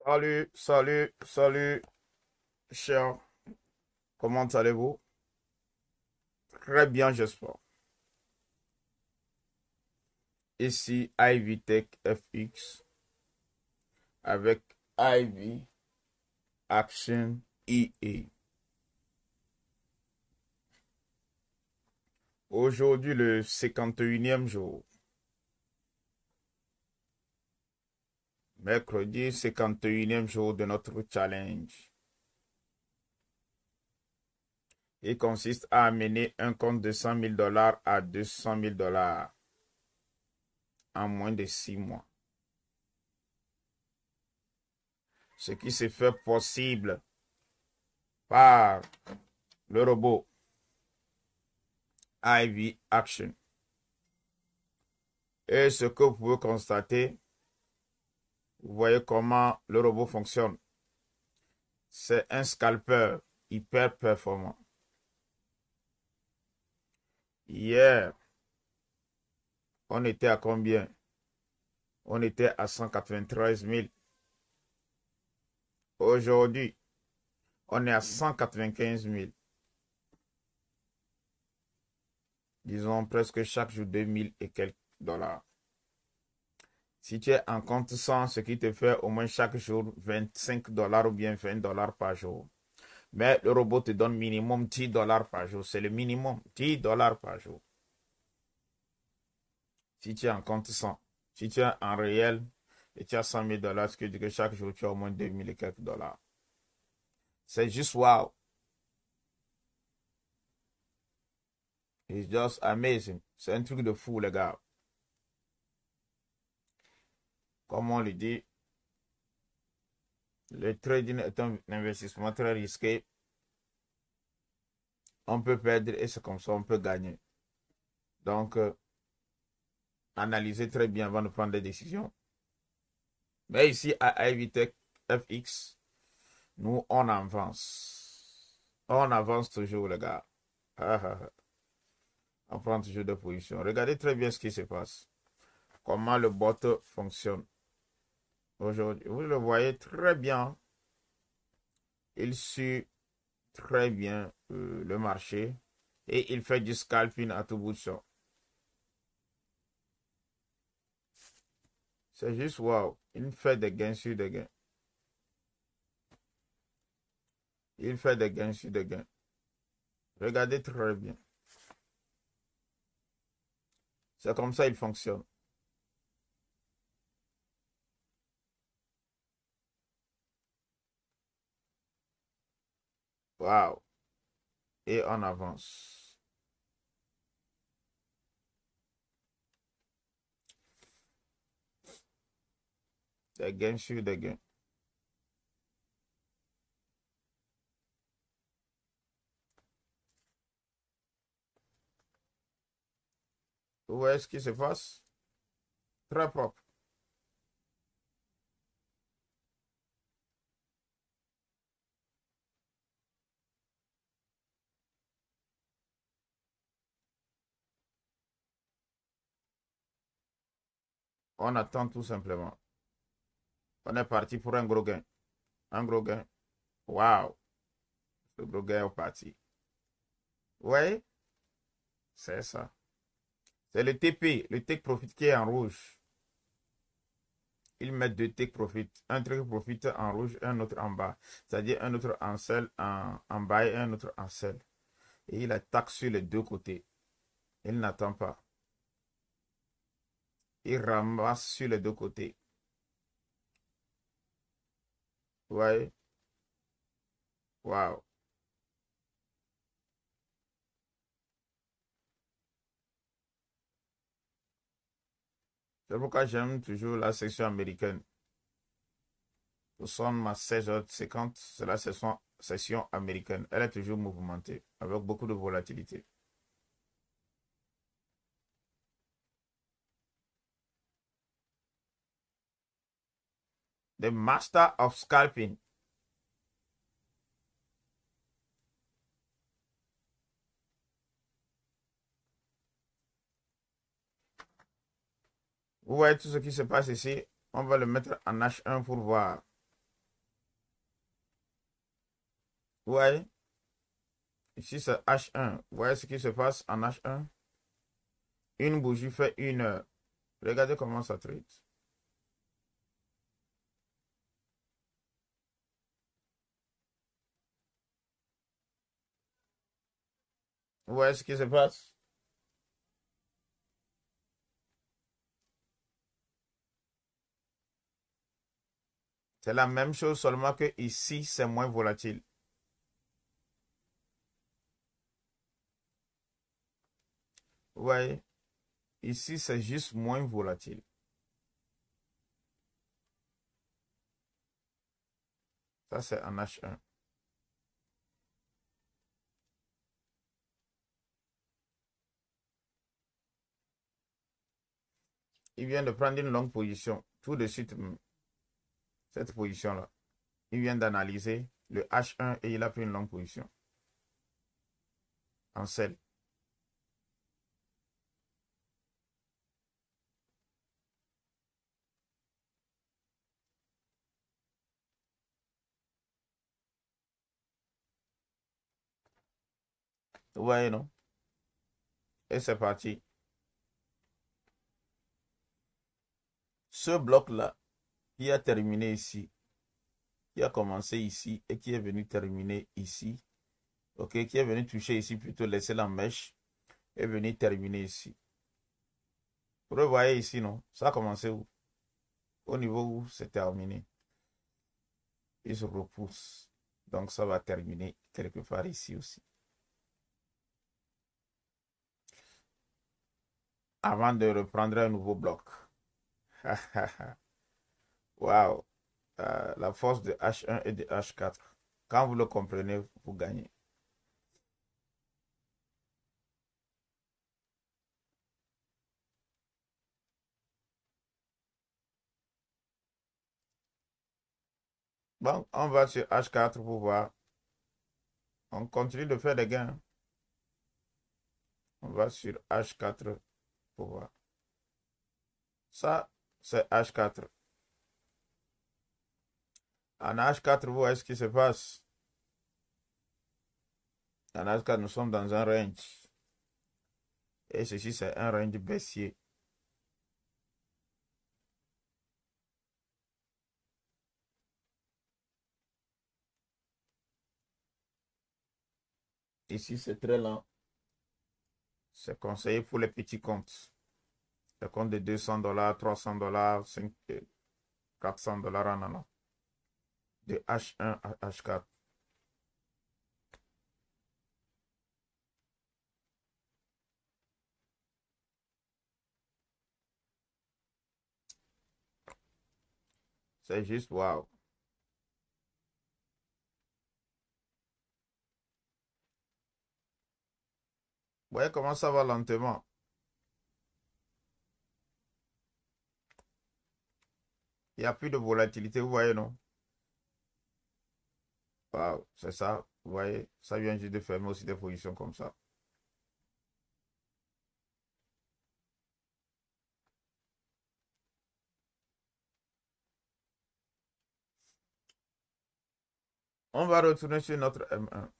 Salut, salut, salut, cher. Comment allez-vous? Très bien, j'espère. Ici, Ivy Tech FX avec Ivy Action EA. Aujourd'hui, le 51e jour. Mercredi, 51e jour de notre challenge. Il consiste à amener un compte de 100 000 dollars à 200 000 dollars en moins de 6 mois. Ce qui se fait possible par le robot Ivy Action. Et ce que vous pouvez constater, vous voyez comment le robot fonctionne. C'est un scalper hyper performant. Hier, on était à combien? On était à 193 000. Aujourd'hui, on est à 195 000. Disons presque chaque jour 2000 et quelques dollars. Si tu es en compte 100, ce qui te fait au moins chaque jour 25 dollars ou bien 20 dollars par jour. Mais le robot te donne minimum 10 dollars par jour. C'est le minimum, 10 dollars par jour. Si tu es en compte 100, si tu es en réel et tu as 100 000 dollars, ce qui dit que chaque jour tu as au moins 2000 et quelques dollars. C'est juste wow. It's just amazing. C'est un truc de fou, les gars. Comme on le dit, le trading est un investissement très risqué. On peut perdre et c'est comme ça on peut gagner. Donc, analysez très bien avant de prendre des décisions. Mais ici, à Ivy Tech FX, nous, on avance. On avance toujours, les gars. On prend toujours des positions. Regardez très bien ce qui se passe. Comment le bot fonctionne. Aujourd'hui, vous le voyez très bien. Il suit très bien le marché. Et il fait du scalping à tout bout de champ. C'est juste wow. Il fait des gains sur des gains. Il fait des gains sur des gains. Regardez très bien. C'est comme ça il fonctionne. Wow. Et on avance. Des gains sur des gains. Vous voyez ce qui se passe? Très propre. On attend tout simplement. On est parti pour un gros gain. Un gros gain. Wow. Le gros gain est parti. Oui, c'est ça. C'est le TP, le take profit qui est en rouge. Ils mettent deux take profit. Un take profit en rouge, un autre en bas. C'est-à-dire un autre en sell, en bas et un autre en sell. Et il attaque sur les deux côtés. Il n'attend pas. Il ramasse sur les deux côtés. Vous voyez? Wow. C'est pourquoi j'aime toujours la section américaine. Nous sommes à 16h50, c'est la session américaine. Elle est toujours mouvementée, avec beaucoup de volatilité. The master of scalping. Vous voyez tout ce qui se passe ici. On va le mettre en H1 pour voir. Ouais. Ici, c'est H1. Vous voyez ce qui se passe en H1? Une bougie fait 1 heure. Regardez comment ça traite. Vous voyez ce qui se passe? C'est la même chose, seulement que ici, c'est moins volatile. Vous voyez? Ici, c'est juste moins volatile. Ça, c'est en H1. Il vient de prendre une longue position. Tout de suite, cette position-là. Il vient d'analyser le H1 et il a pris une longue position. En sel. Vous voyez, non? Et c'est parti. Ce bloc-là, qui a terminé ici, qui a commencé ici et qui est venu terminer ici, ok, qui est venu toucher ici, plutôt laisser la mèche, est venu terminer ici. Vous voyez ici, non? Ça a commencé où? Au niveau où c'est terminé. Il se repousse. Donc ça va terminer quelque part ici aussi. Avant de reprendre un nouveau bloc. Waouh! La force de H1 et de H4. Quand vous le comprenez, vous gagnez. Bon, on va sur H4 pour voir. On continue de faire des gains. On va sur H4 pour voir. Ça, c'est H4. En H4, vous voyez ce qui se passe. En H4, nous sommes dans un range. Et ceci, c'est un range baissier. Ici, c'est très lent. C'est conseillé pour les petits comptes. Les comptes de $200, $300, 5, $400 en allant. De H1 à H4. C'est juste waouh. Vous voyez comment ça va lentement. Il n'y a plus de volatilité, vous voyez, non? Waouh, c'est ça. Vous voyez, ça vient juste de fermer aussi des positions comme ça. On va retourner sur notre M1.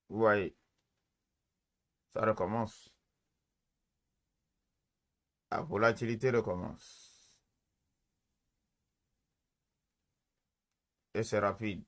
Vous voyez, ça recommence. La volatilité recommence. Et c'est rapide.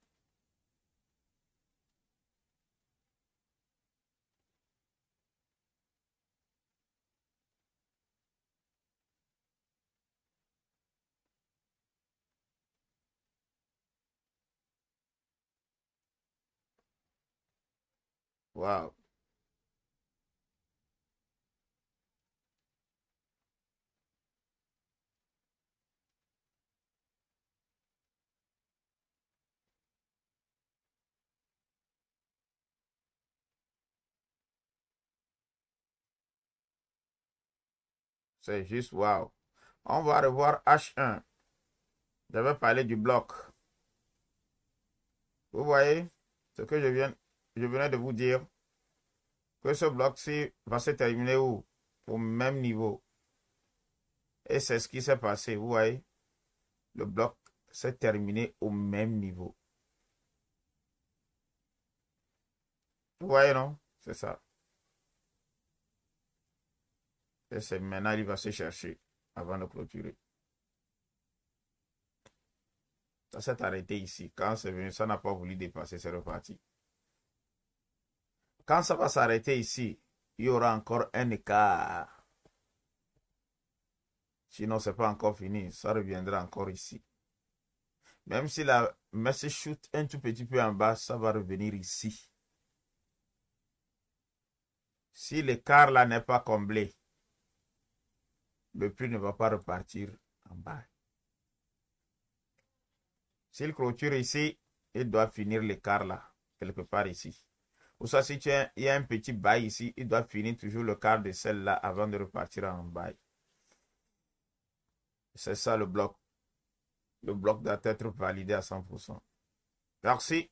Waouh. C'est juste waouh. On va revoir H1. J'avais parlé du bloc. Vous voyez ce que je venais de vous dire. que ce bloc-ci va se terminer où? Au même niveau. Et c'est ce qui s'est passé, vous voyez? Le bloc s'est terminé au même niveau. Vous voyez, non? C'est ça. Et c'est maintenant, il va se chercher avant de clôturer. Ça s'est arrêté ici. Quand c'est venu, ça n'a pas voulu dépasser, c'est reparti. Quand ça va s'arrêter ici, il y aura encore un écart. Sinon, ce n'est pas encore fini. Ça reviendra encore ici. Même si la messe chute un tout petit peu en bas, ça va revenir ici. Si l'écart là n'est pas comblé, le prix ne va pas repartir en bas. S'il clôture ici, il doit finir l'écart là, quelque part ici. Ou ça, si il y a un petit bail ici, il doit finir toujours le quart de celle-là avant de repartir en bail. C'est ça le bloc. Le bloc doit être validé à 100%. Merci.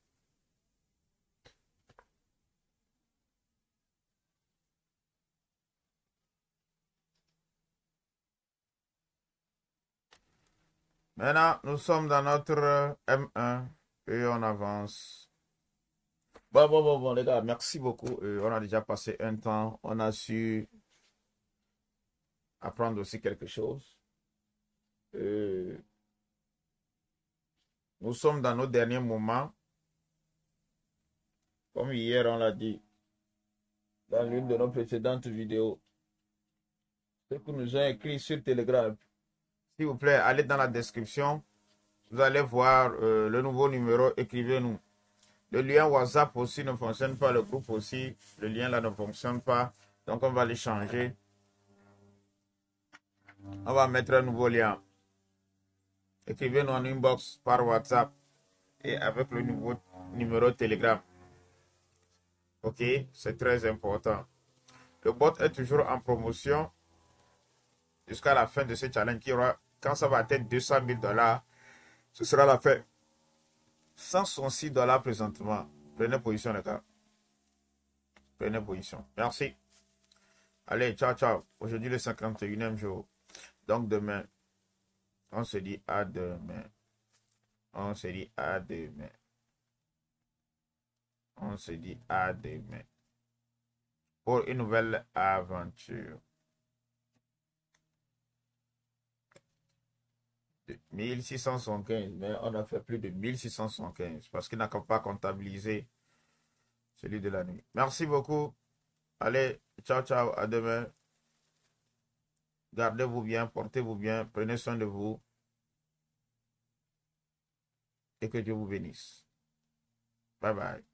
Maintenant, nous sommes dans notre M1 et on avance. Bon, les gars, merci beaucoup. On a déjà passé un temps. On a su apprendre aussi quelque chose. Nous sommes dans nos derniers moments. Comme hier, on l'a dit dans l'une de nos précédentes vidéos. Ceux qui nous ont écrit sur Telegram, s'il vous plaît, allez dans la description. Vous allez voir le nouveau numéro. Écrivez-nous. Le lien WhatsApp aussi ne fonctionne pas. Le groupe aussi. Le lien là ne fonctionne pas. Donc, on va les changer. On va mettre un nouveau lien. Écrivez-nous en inbox par WhatsApp et avec le nouveau numéro Telegram. Ok, c'est très important. Le bot est toujours en promotion jusqu'à la fin de ce challenge qui aura, quand ça va atteindre 200 000 $, ce sera la fin. 166 $ présentement. Prenez position, les gars. Prenez position. Merci. Allez, ciao, ciao. Aujourd'hui, le 51e jour. Donc, demain, on se dit à demain. On se dit à demain. On se dit à demain. Pour une nouvelle aventure. 1675, mais on a fait plus de 1675 parce qu'il n'a pas comptabilisé celui de la nuit. Merci beaucoup. Allez, ciao, ciao, à demain. Gardez-vous bien, portez-vous bien, prenez soin de vous et que Dieu vous bénisse. Bye bye.